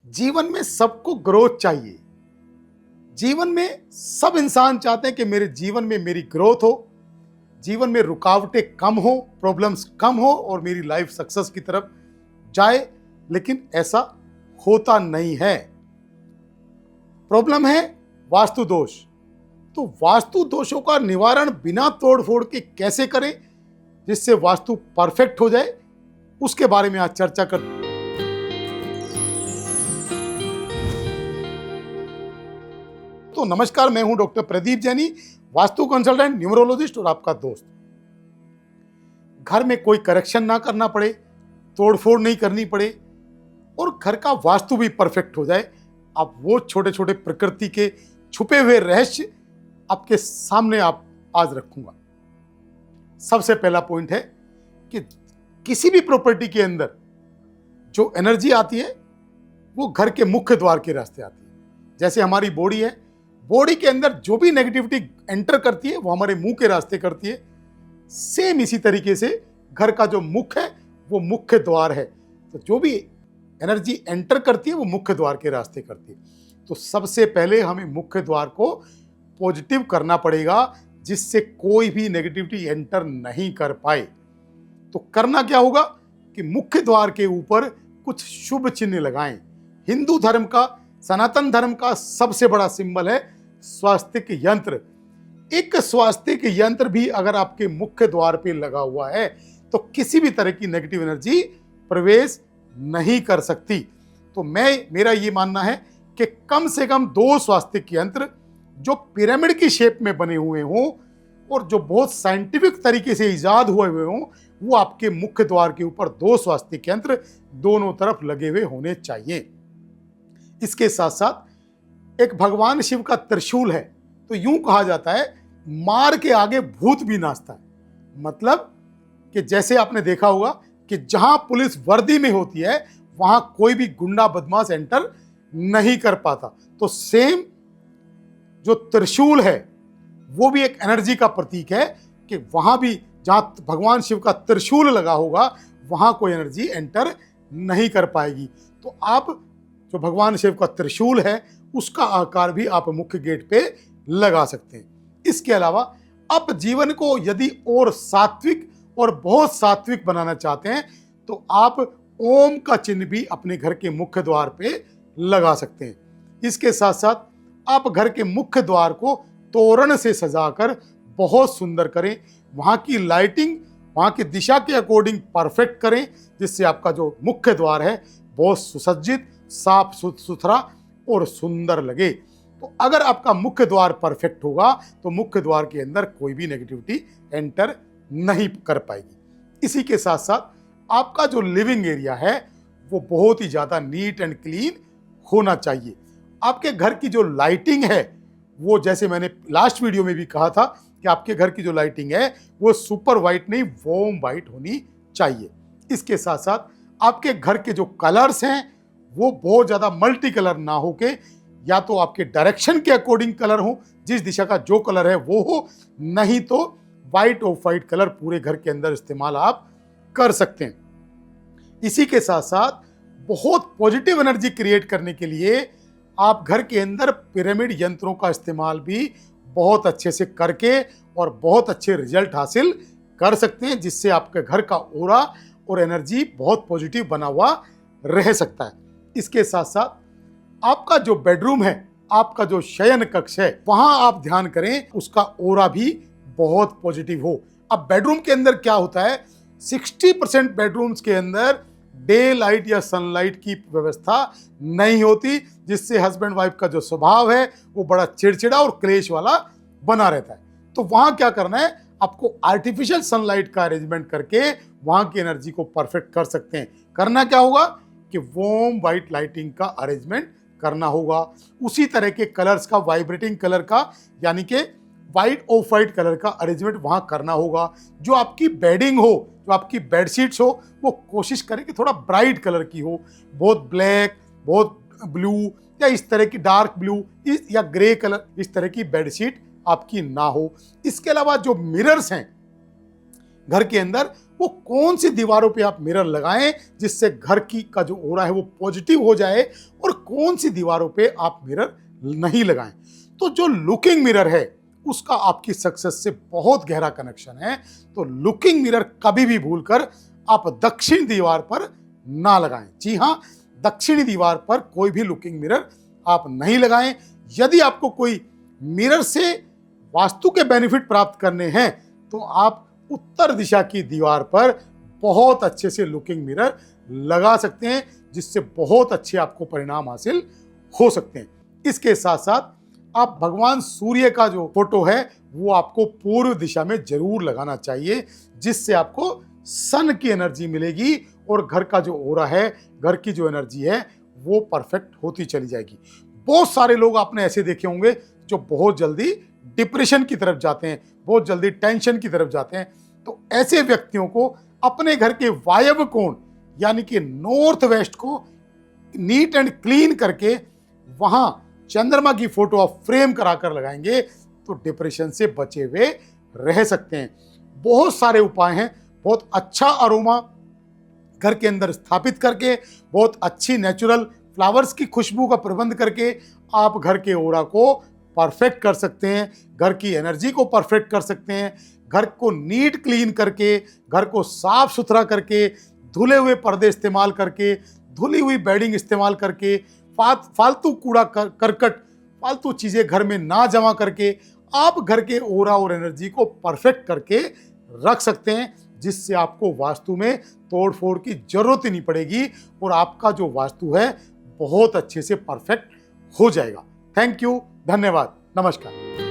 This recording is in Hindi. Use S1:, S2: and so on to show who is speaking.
S1: जीवन में सबको ग्रोथ चाहिए। जीवन में सब इंसान चाहते हैं कि मेरे जीवन में मेरी ग्रोथ हो, जीवन में रुकावटें कम हो, प्रॉब्लम्स कम हो और मेरी लाइफ सक्सेस की तरफ जाए, लेकिन ऐसा होता नहीं है। प्रॉब्लम है वास्तु दोष। तो वास्तु दोषों का निवारण बिना तोड़ फोड़ के कैसे करें जिससे वास्तु परफेक्ट हो जाए, उसके बारे में आज चर्चा करते हैं। तो नमस्कार, मैं हूं doctor Pradeep Jaini, vastu consultant, numerologist और आपका दोस्त। घर में कोई करेक्शन ना करना पड़े, तोड़फोड़ नहीं करनी पड़े और घर का वास्तु भी परफेक्ट हो जाए, आप वो छोटे छोटे प्रकृति के छुपे हुए रहस्य आपके सामने आज रखूंगा। सबसे पहला पॉइंट है कि किसी भी प्रॉपर्टी के अंदर जो एनर्जी आती है वो घर के मुख्य द्वार के रास्ते आती है। जैसे हमारी बॉडी है, बॉडी के अंदर जो भी नेगेटिविटी एंटर करती है वो हमारे मुंह के रास्ते करती है। सेम इसी तरीके से घर का जो मुख है वो मुख्य द्वार है, तो जो भी एनर्जी एंटर करती है वो मुख्य द्वार के रास्ते करती है। तो सबसे पहले हमें मुख्य द्वार को पॉजिटिव करना पड़ेगा जिससे कोई भी नेगेटिविटी एंटर नहीं कर पाए। तो करना क्या होगा कि मुख्य द्वार के ऊपर कुछ शुभ चिन्ह लगाएं। हिंदू धर्म का, सनातन धर्म का सबसे बड़ा सिंबल है स्वास्तिक यंत्र। एक स्वास्तिक यंत्र भी अगर आपके मुख्य द्वार पे लगा हुआ है तो किसी भी तरह की नेगेटिव एनर्जी प्रवेश नहीं कर सकती। तो मेरा ये मानना है कि कम से कम 2 स्वास्तिक यंत्र जो पिरामिड की शेप में बने हुए हों और जो बहुत साइंटिफिक तरीके से इजाद हुए हों, वो आपके मुख्य द्वार के ऊपर 2 स्वास्तिक यंत्र दोनों तरफ लगे हुए होने चाहिए। इसके साथ साथ एक भगवान शिव का त्रिशूल है। तो यूं कहा जाता है मार के आगे भूत भी नाचता है। मतलब कि जैसे आपने देखा होगा कि जहां पुलिस वर्दी में होती है वहां कोई भी गुंडा बदमाश एंटर नहीं कर पाता। तो सेम जो त्रिशूल है वो भी एक एनर्जी का प्रतीक है कि वहां भी जहां भगवान शिव का त्रिशूल लगा होगा वहां कोई एनर्जी एंटर नहीं कर पाएगी। तो आप जो भगवान शिव का त्रिशूल है उसका आकार भी आप मुख्य गेट पे लगा सकते हैं। इसके अलावा आप जीवन को यदि और सात्विक और बहुत सात्विक बनाना चाहते हैं तो आप ओम का चिन्ह भी अपने घर के मुख्य द्वार पे लगा सकते हैं। इसके साथ साथ आप घर के मुख्य द्वार को तोरण से सजाकर बहुत सुंदर करें। वहां की लाइटिंग वहां की दिशा के अकॉर्डिंग परफेक्ट करें जिससे आपका जो मुख्य द्वार है बहुत सुसज्जित, साफ सुथरा और सुंदर लगे। तो अगर आपका मुख्य द्वार परफेक्ट होगा तो मुख्य द्वार के अंदर कोई भी नेगेटिविटी एंटर नहीं कर पाएगी। इसी के साथ साथ आपका जो लिविंग एरिया है वो बहुत ही ज्यादा नीट एंड क्लीन होना चाहिए। आपके घर की जो लाइटिंग है वो, जैसे मैंने लास्ट वीडियो में भी कहा था कि आपके घर की जो लाइटिंग है वो सुपर वाइट नहीं, वॉर्म वाइट होनी चाहिए। इसके साथ साथ आपके घर के जो कलर्स हैं वो बहुत ज्यादा मल्टी कलर ना होके या तो आपके डायरेक्शन के अकॉर्डिंग कलर हो, जिस दिशा का जो कलर है वो हो, नहीं तो व्हाइट ऑफ व्हाइट कलर पूरे घर के अंदर इस्तेमाल आप कर सकते हैं। इसी के साथ साथ बहुत पॉजिटिव एनर्जी क्रिएट करने के लिए आप घर के अंदर पिरामिड यंत्रों का इस्तेमाल भी बहुत अच्छे से करके और बहुत अच्छे रिजल्ट हासिल कर सकते हैं, जिससे आपके घर का ऑरा और एनर्जी बहुत पॉजिटिव बना हुआ रह सकता है। इसके साथ साथ आपका जो बेडरूम है, आपका जो शयन कक्ष है, वहां आप ध्यान करें उसका ऑरा भी बहुत पॉजिटिव हो। अब बेडरूम के अंदर क्या होता है, 60% बेडरूम्स के अंदर डे लाइट या सनलाइट की व्यवस्था नहीं होती, जिससे हस्बैंड वाइफ का जो स्वभाव है वो बड़ा चिड़चिड़ा और क्लेश वाला बना रहता है। तो वहां क्या करना है, आपको आर्टिफिशियल सनलाइट का अरेंजमेंट करके वहां की एनर्जी को परफेक्ट कर सकते हैं। करना क्या होगा कि वॉर्म वाइट लाइटिंग का अरेंजमेंट करना होगा। उसी तरह के कलर्स का, वाइब्रेटिंग कलर का, यानी कि व्हाइट ऑफ व्हाइट कलर का अरेंजमेंट वहां करना होगा। जो आपकी बेडिंग हो, जो आपकी बेडशीट्स हो, वो कोशिश करें कि थोड़ा ब्राइट कलर की हो, बहुत ब्लैक, बहुत ब्लू या इस तरह की डार्क ब्लू या ग्रे कलर, इस तरह की बेडशीट आपकी ना हो। इसके अलावा जो मिरर्स हैं, घर के अंदर, वो कौन सी दीवारों पे आप मिरर लगाएं जिससे घर की का जो ऑरा है वो पॉजिटिव हो जाए, और कौन सी दीवारों पे आप मिरर नहीं लगाएं। तो जो लुकिंग मिरर है उसका आपकी सक्सेस से बहुत गहरा कनेक्शन है। तो लुकिंग मिरर कभी भी भूलकर आप दक्षिण दीवार पर ना लगाएं। जी हाँ, दक्षिणी दीवार पर कोई भी लुकिंग मिरर आप नहीं लगाएं। यदि आपको कोई मिरर से वास्तु के बेनिफिट प्राप्त करने हैं तो आप उत्तर दिशा की दीवार पर बहुत अच्छे से लुकिंग मिरर लगा सकते हैं, जिससे बहुत अच्छे आपको परिणाम हासिल हो सकते हैं। इसके साथ साथ आप भगवान सूर्य का जो फोटो है वो आपको पूर्व दिशा में जरूर लगाना चाहिए, जिससे आपको सन की एनर्जी मिलेगी और घर का जो ऑरा है, घर की जो एनर्जी है वो परफेक्ट होती चली जाएगी। बहुत सारे लोग आपने ऐसे देखे होंगे जो बहुत जल्दी डिप्रेशन की तरफ जाते हैं, बहुत जल्दी टेंशन की तरफ जाते हैं। तो ऐसे व्यक्तियों को अपने घर के वायव्य कोण यानी कि नॉर्थ वेस्ट को नीट एंड क्लीन करके वहां चंद्रमा की फोटो आप फ्रेम कराकर लगाएंगे तो डिप्रेशन से बचे हुए रह सकते हैं। बहुत सारे उपाय हैं। बहुत अच्छा अरोमा घर के अंदर स्थापित करके, बहुत अच्छी नेचुरल फ्लावर्स की खुशबू का प्रबंध करके आप घर के ऑरा को परफेक्ट कर सकते हैं, घर की एनर्जी को परफेक्ट कर सकते हैं। घर को नीट क्लीन करके, घर को साफ सुथरा करके, धुले हुए पर्दे इस्तेमाल करके, धुली हुई बेडिंग इस्तेमाल करके, फालतू कूड़ा करकट, फालतू चीज़ें घर में ना जमा करके आप घर के ऑरा और एनर्जी को परफेक्ट करके रख सकते हैं, जिससे आपको वास्तु में तोड़ फोड़ की जरूरत ही नहीं पड़ेगी और आपका जो वास्तु है बहुत अच्छे से परफेक्ट हो जाएगा। थैंक यू, धन्यवाद, नमस्कार।